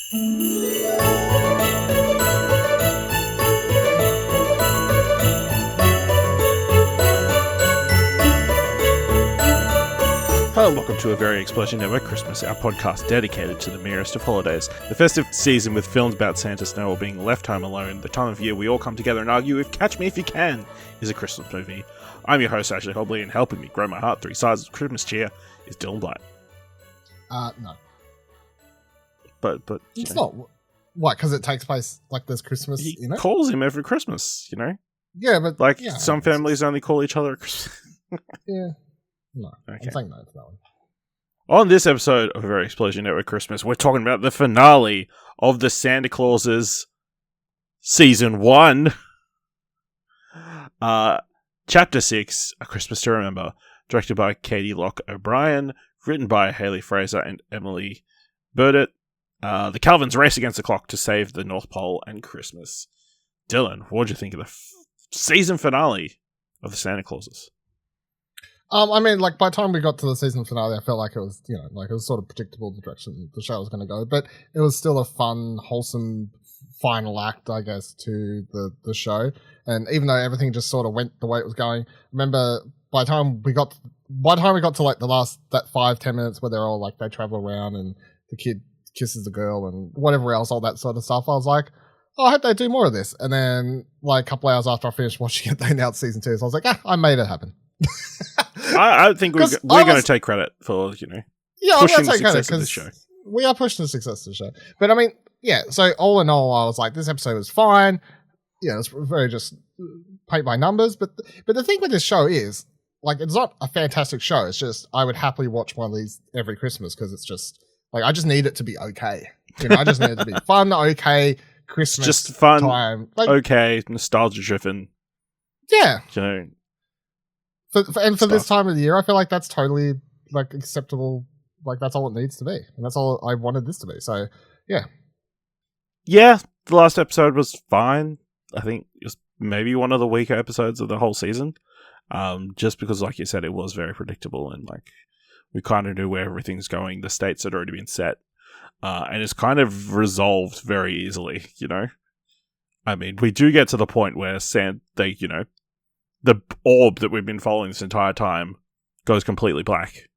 Hello and welcome to A Very Explosion Network Christmas, our podcast dedicated to the merest of holidays. The festive season with films about Santa, snow, or being left home alone, the time of year we all come together and argue if Catch Me If You Can is a Christmas movie. I'm your host, Ashley Hobley, and helping me grow my heart 3 sizes of Christmas cheer is Dylan Blight. No. But it's not. What, because it takes place like there's Christmas in it? He calls him every Christmas, you know? Yeah, but... Like, yeah, some families only call each other Christmas. Yeah. No, okay. I'm saying no to that one. On this episode of A Very Explosion Network Christmas, we're talking about the finale of the Santa Clauses Season 1. Chapter 6, A Christmas to Remember, directed by Katie Locke O'Brien, written by Hayley, Frazier, and Emalee Burditt. The Calvins race against the clock to save the North Pole and Christmas. Dylan, what did you think of the season finale of the Santa Clauses? I mean, like, by the time we got to the season finale, I felt like it was, you know, like it was sort of predictable the direction the show was going to go, but it was still a fun, wholesome final act, I guess, to the show. And even though everything just sort of went the way it was going, remember, by the time we got to like the last, that 5-10 minutes where they're all like, they travel around and the kid kisses the girl and whatever else, all that sort of stuff, I was like, oh, I hope they do more of this. And then, like, a couple hours after I finished watching it, they announced season 2, so I was like, I made it happen. I think we're going to take credit for, you know, pushing the success of the show. We are pushing the success of the show. But I mean, yeah, so all in all, I was like, this episode was fine. Yeah, it's very just paint by numbers. But the thing with this show is, like, it's not a fantastic show. It's just, I would happily watch one of these every Christmas because it's just, like, I just need it to be okay. You know, I just need it to be fun, okay, Christmas just fun, time. Like, okay, nostalgia-driven. Yeah. You know. For this time of the year, I feel like that's totally, like, acceptable. Like, that's all it needs to be. And that's all I wanted this to be. So, yeah. Yeah, the last episode was fine. I think it was maybe one of the weaker episodes of the whole season. Just because, like you said, it was very predictable and, like, we kind of knew where everything's going. The stakes had already been set. And it's kind of resolved very easily, you know? I mean, we do get to the point where you know, the orb that we've been following this entire time goes completely black.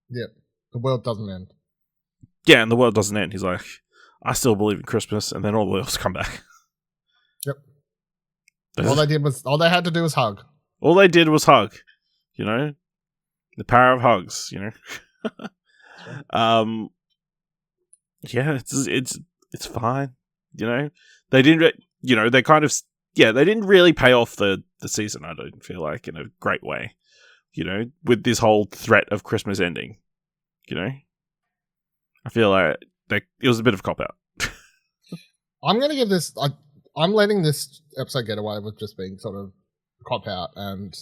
Yep. The world doesn't end. Yeah, and the world doesn't end. He's like, I still believe in Christmas, and then all the elves come back. Yep. All they had to do was hug. All they did was hug. You know? The power of hugs, you know? Sure. Yeah, it's fine. You know? They didn't, you know, they kind of, yeah, they didn't really pay off the season, I don't feel like, in a great way. You know, with this whole threat of Christmas ending. You know? I feel like it was a bit of a cop-out. I'm going to give this... I'm letting this episode get away with just being sort of cop-out and,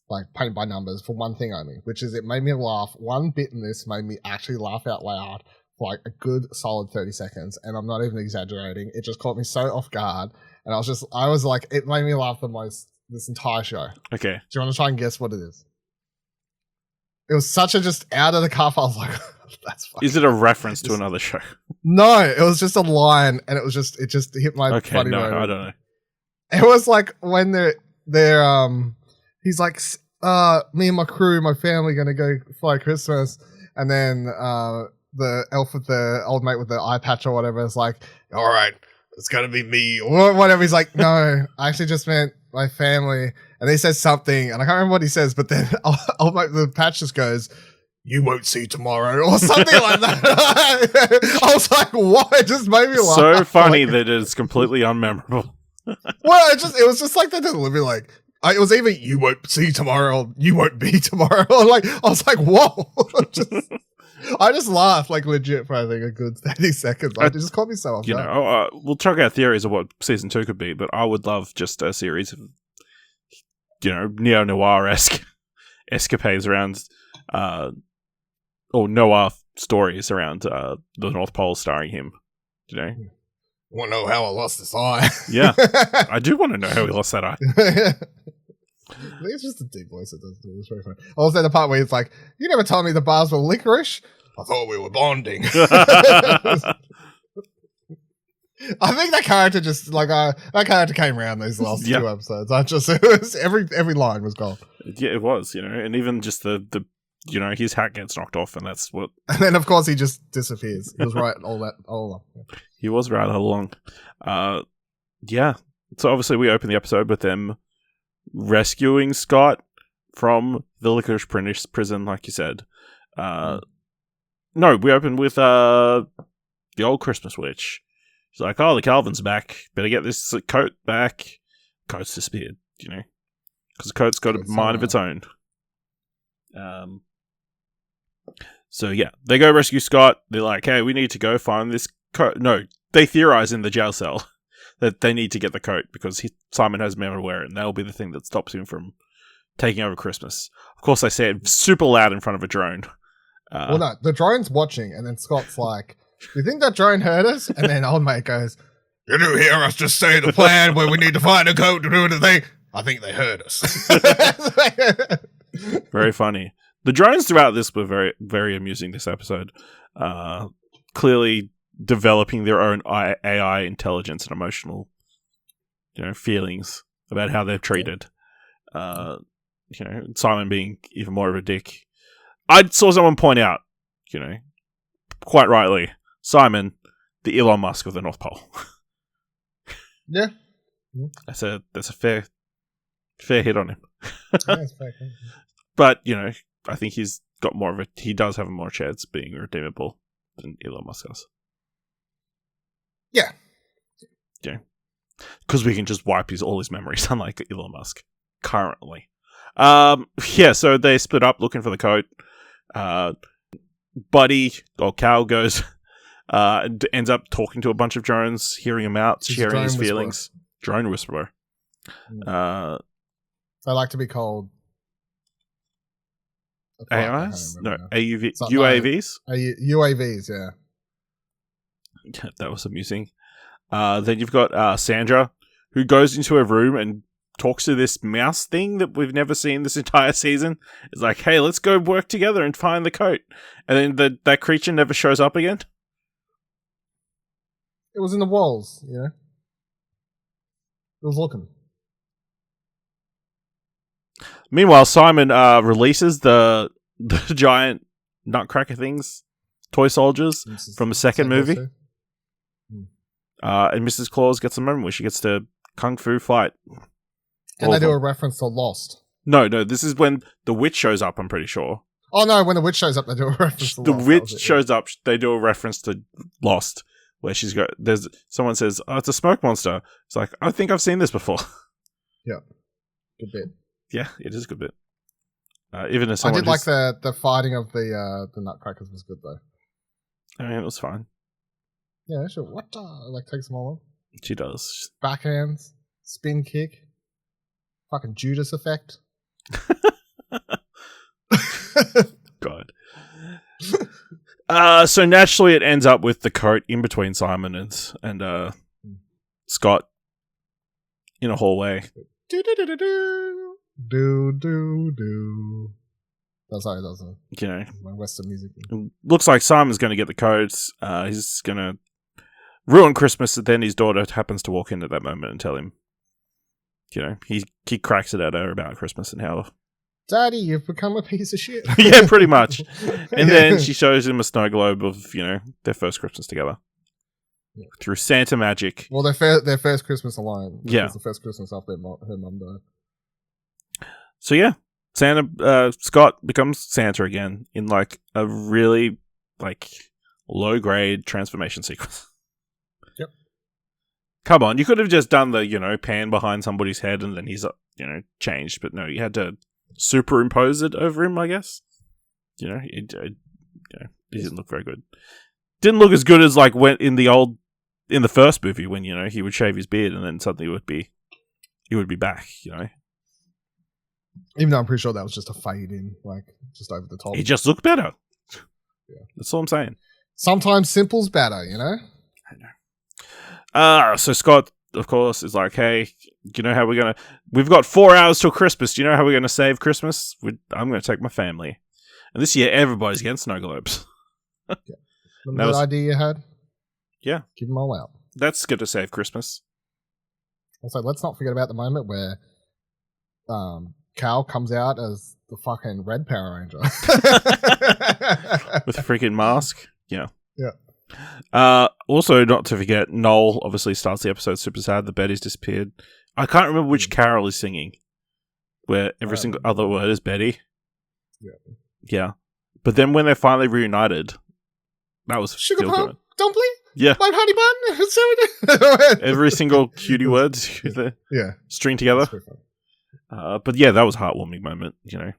like, paint by numbers for one thing only, which is it made me laugh. One bit in this made me actually laugh out loud for, like, a good, solid 30 seconds, and I'm not even exaggerating. It just caught me so off guard, and I was like, it made me laugh the most this entire show. Okay. Do you want to try and guess what it is? It was such a just out of the cuff. I was like, that's funny. Is it a reference to another show? No, it was just a line, and it just hit my funny moment. I don't know. It was like when he's like, me and my crew, my family, gonna go fly Christmas, and then the elf with the old mate with the eye patch or whatever is like, all right, it's gonna be me or whatever. He's like, no, I actually just meant my family. And he says something, and I can't remember what he says, but then old mate the patch just goes, you won't see tomorrow, or something like that. I was like, what? It just made me laugh. So funny that it's completely unmemorable. Well, it was just like that delivery, like, it was either you won't see tomorrow or you won't be tomorrow. Like, I was like, whoa. I just laughed, like, legit for, I think, a good 30 seconds. It just caught me so off. You know, we'll chuck out theories of what season 2 could be, but I would love just a series of, you know, neo-noir-esque escapades around, or noir stories around the North Pole starring him, you know? Want to know how I lost this eye? Yeah, I do want to know how he lost that eye. I think it's just a deep voice that does it. It's very funny. Also, the part where it's like, you never told me the bars were licorice. I thought we were bonding. I think that character just that character came around these last 2 episodes. It was every line was gold. Yeah, it was, and even just the his hat gets knocked off, and that's what. And then of course he just disappears. He was right all along. He was right all along. Yeah. So obviously we open the episode with them rescuing Scott from the licorice prison, like you said. No, we open with the old Christmas witch. She's like, "Oh, the Calvin's back. Better get this coat back." Coat's disappeared, because the coat's got a mind of its own. So yeah, they go rescue Scott. They're like, "Hey, we need to go find this coat." No, they theorize in the jail cell that they need to get the coat because Simon has memory wear it, and that'll be the thing that stops him from taking over Christmas. Of course, they say it super loud in front of a drone. Well, no, the drone's watching, and then Scott's like, "Do you think that drone heard us?" And then old mate goes, "You do hear us just say the plan where we need to find a coat to do the thing? I think they heard us." Very funny. The drones throughout this were very, very amusing this episode. Clearly developing their own AI intelligence and emotional, feelings about how they're treated. Simon being even more of a dick. I saw someone point out, quite rightly, Simon, the Elon Musk of the North Pole. Yeah. That's a fair hit on him. That's fair. But, I think he's got more of he does have more chance being redeemable than Elon Musk does. Yeah. Yeah. Because we can just wipe all his memories, unlike Elon Musk currently. So they split up looking for the coat. Buddy, or Cal, goes and ends up talking to a bunch of drones, hearing him out, sharing his feelings. Drone whisperer. I like to be called AIs? No, UAVs? UAVs, yeah. That was amusing. Then you've got Sandra, who goes into a room and talks to this mouse thing that we've never seen this entire season. It's like, "Hey, let's go work together and find the coat." And then that creature never shows up again. It was in the walls, It was looking. Meanwhile, Simon releases the giant nutcracker things, toy soldiers, from a second movie. And Mrs. Claus gets a moment where she gets to kung fu fight. And they do a reference to Lost. No, this is when the witch shows up, I'm pretty sure. Oh no, when the witch shows up, they do a reference to Lost. The witch shows up, they do a reference to Lost, where someone says, "Oh, it's a smoke monster." It's like, I think I've seen this before. Yeah. Good bit. Yeah, it is a good bit. Even as I did like the fighting of the nutcrackers was good though. I mean, it was fine. Yeah, sure. What? Takes them all on. She does. Backhands, spin kick, fucking Judas effect. God. So naturally, it ends up with the coat in between Simon and Scott in a hallway. Do. That's how he does it. My Western music. Looks like Simon's going to get the codes. He's going to ruin Christmas, and then his daughter happens to walk in at that moment and tell him, he cracks it at her about Christmas and how... Daddy, you've become a piece of shit. Yeah, pretty much. And then she shows him a snow globe of, their first Christmas together. Yeah. Through Santa magic. Well, their first Christmas alone. Yeah. It was the first Christmas after her mum died. So yeah, Scott becomes Santa again in a really low grade transformation sequence. Yep. Come on, you could have just done the pan behind somebody's head and then he's changed, but no, you had to superimpose it over him. I guess. He didn't look very good. Didn't look as good as when in the first movie when he would shave his beard and then suddenly he would be back. Even though I'm pretty sure that was just a fade in, just over the top. He just looked better. Yeah. That's all I'm saying. Sometimes simple's better, I know. So Scott, of course, is like, "Hey, do you know how we've got 4 hours till Christmas. Do you know how we're going to save Christmas? I'm going to take my family." And this year, everybody's getting snow globes. Yeah. Remember that idea you had? Yeah. Keep them all out. That's good to save Christmas. Also, let's not forget about the moment where Cal comes out as the fucking Red Power Ranger. With a freaking mask. Yeah. Yeah. Also, not to forget, Noel obviously starts the episode super sad that Betty's disappeared. I can't remember which carol he's singing, where every single other word is Betty. Yeah. Yeah. But then when they're finally reunited, that was Sugar still Pop, good. Dumpling, Yeah. my honey bun. Every single cutie word string together. But yeah, that was a heartwarming moment, you know.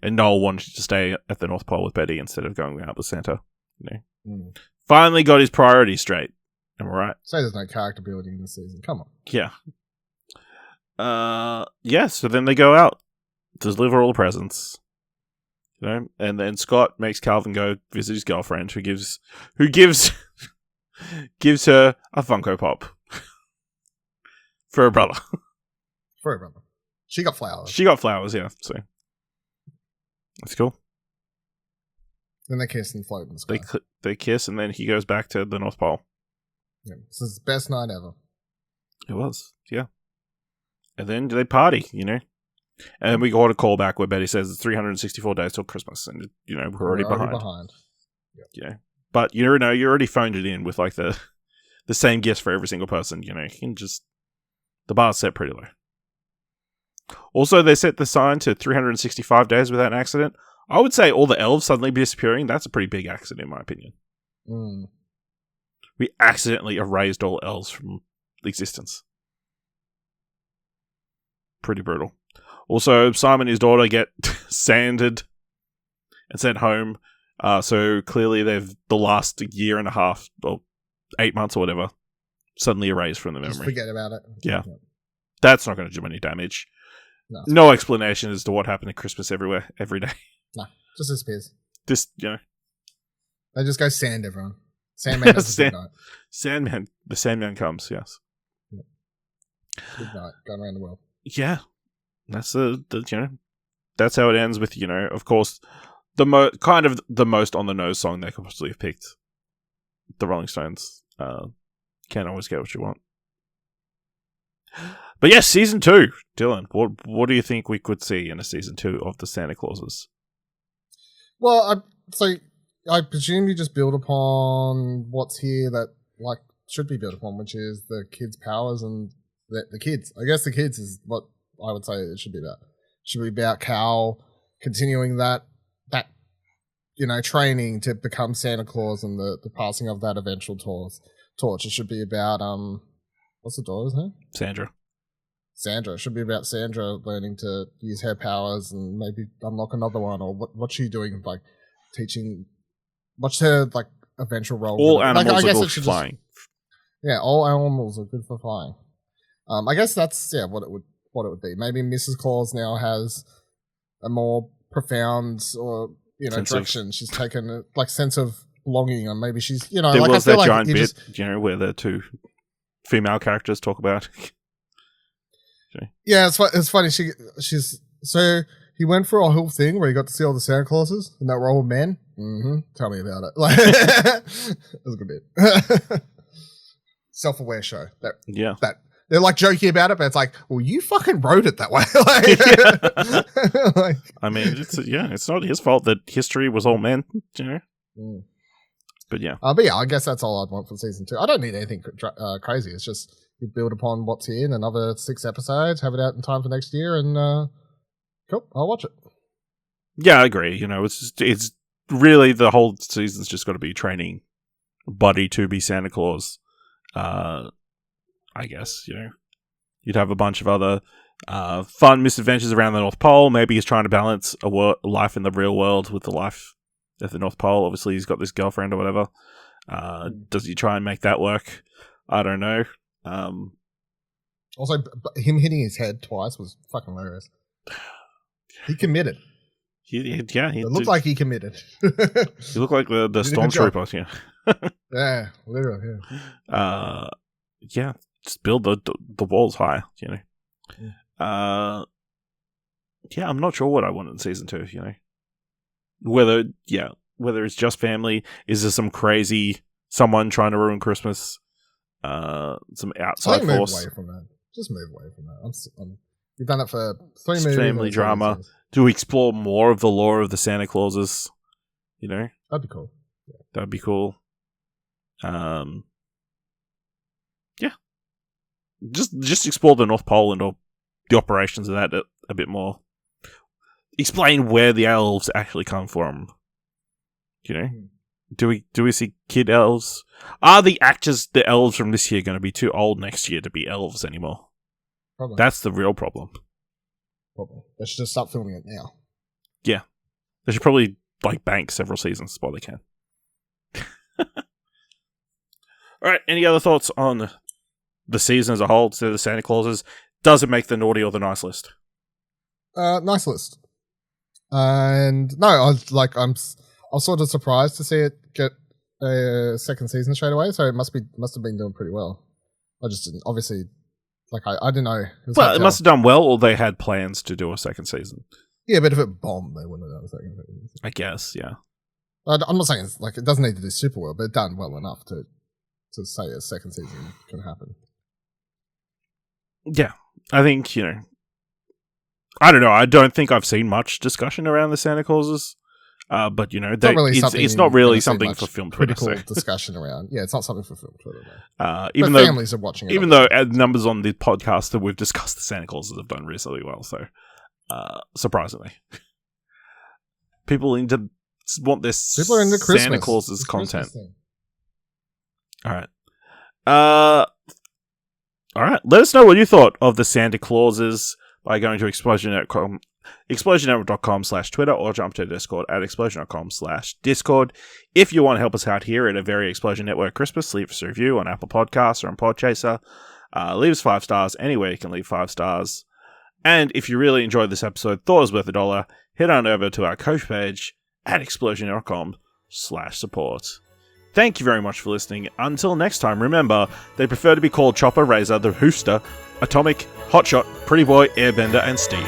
And Noel wanted to stay at the North Pole with Betty instead of going out with Santa. You know. Finally got his priorities straight. Am I right? So there's no character building this season. Come on. Yeah. So then they go out to deliver all the presents. You know, and then Scott makes Calvin go visit his girlfriend, who gives gives her a Funko Pop for her brother. For her brother, she got flowers. Yeah. So that's cool. Then they kiss and float in the sky. They kiss, and then he goes back to the North Pole. Yeah, this is the best night ever. It was, yeah. And then they party, you know. And we got a call back where Betty says it's 364 days till Christmas, and you know we're already behind. Yep. Yeah, but you already phoned it in with like the same gifts for every single person. You know, you can just the bar's set pretty low. Also, they set the sign to 365 days without an accident. I would say all the elves suddenly disappearing. That's a pretty big accident, in my opinion. We accidentally erased all elves from existence. Pretty brutal. Also, Simon and his daughter get sanded and sent home. So clearly they've, the last year and a half, or 8 months or whatever, suddenly erased from the memory. Just forget about it. Yeah. That's not going to do any damage. No explanation as to what happened at Christmas every day. No, just disappears. They just go sand everyone. Sandman has a good night. The Sandman comes, yes. Yeah. Good night, going around the world. Yeah. That's that's how it ends with, of course, the most on the nose song they could possibly have picked. The Rolling Stones. Can't always get what you want. But yes, season 2, Dylan. What do you think we could see in a season 2 of the Santa Clauses? Well, I presume you just build upon what's here that should be built upon, which is the kids' powers and the kids. I guess the kids is what I would say it should be about. It should be about Cal continuing that training to become Santa Claus and the passing of that eventual torch. It should be about what's the daughter's name? Sandra. It should be about Sandra learning to use her powers and maybe unlock another one, or what's she doing, like teaching. What's her eventual role? All animals are good for flying. All animals are good for flying. I guess that's what it would be. Maybe Mrs. Claus now has a more profound direction. She's taken a sense of belonging, and maybe she's there was that giant bit where the two female characters talk about. Yeah, it's funny. She's so he went for a whole thing where he got to see all the Santa Clauses and that were all men. Mm-hmm. Tell me about it. That was a good bit. Self-aware show. That they're joking about it, but it's well, you fucking wrote it that way. I mean, it's not his fault that history was all men. But yeah. I guess that's all I'd want for season 2. I don't need anything crazy. It's just you build upon what's here in another 6 episodes, have it out in time for next year, and cool, I'll watch it. Yeah, I agree. It's really the whole season's just got to be training Buddy to be Santa Claus. I guess, you'd have a bunch of other fun misadventures around the North Pole. Maybe he's trying to balance a life in the real world with the life at the North Pole. Obviously, he's got this girlfriend or whatever. Does he try and make that work? I don't know. Also, him hitting his head twice was fucking hilarious. He committed. It looked like he committed. He looked like the stormtrooper. Yeah, literally. Yeah. Just build the walls higher. I'm not sure what I want in season 2. Whether it's just family, is there some crazy someone trying to ruin Christmas? some I outside think move force. away from that. Just move away from that. We've done it for 3 movies. Family drama. Do we explore more of the lore of the Santa Clauses? You know? That'd be cool. Yeah. That'd be cool. Yeah. Just explore the North Pole and all the operations of that a bit more. Explain where the elves actually come from. You know? Do we see kid elves? Are the elves from this year going to be too old next year to be elves anymore? Probably. That's the real problem. Probably. They should just start filming it now. Yeah. They should probably bank several seasons while they can. Alright, any other thoughts on the season as a whole? So the Santa Clauses, does it make the naughty or the nice list? Nice list. And no, I was sort of surprised to see it get a second season straight away. So it must have been doing pretty well. I just didn't, obviously, I didn't know. It must have done well, or they had plans to do a second season. Yeah, but if it bombed, they wouldn't have done a second season. I guess, yeah. I'm not saying it doesn't need to do super well, but it done well enough to say a second season can happen. Yeah, I think, I don't know. I don't think I've seen much discussion around the Santa Clauses, but it's not really something for film Twitter. Critical discussion around. Yeah, it's not something for film Twitter. Even though families are watching it. Even though numbers on the podcast that we've discussed the Santa Clauses have done reasonably well, so surprisingly, people want this people are into Christmas. Santa Clauses it's content. All right. All right. Let us know what you thought of the Santa Clauses by going to explosionnetwork.com/Twitter or jump to Discord at explosion.com/Discord. If you want to help us out here at a very Explosion Network Christmas, leave us a review on Apple Podcasts or on Podchaser. Leave us 5 stars anywhere you can leave 5 stars. And if you really enjoyed this episode, thought it was worth $1, head on over to our Coach page at explosion.com/support. Thank you very much for listening. Until next time, remember, they prefer to be called Chopper, Razor, the Hooster, Atomic, Hotshot, Pretty Boy, Airbender, and Steve.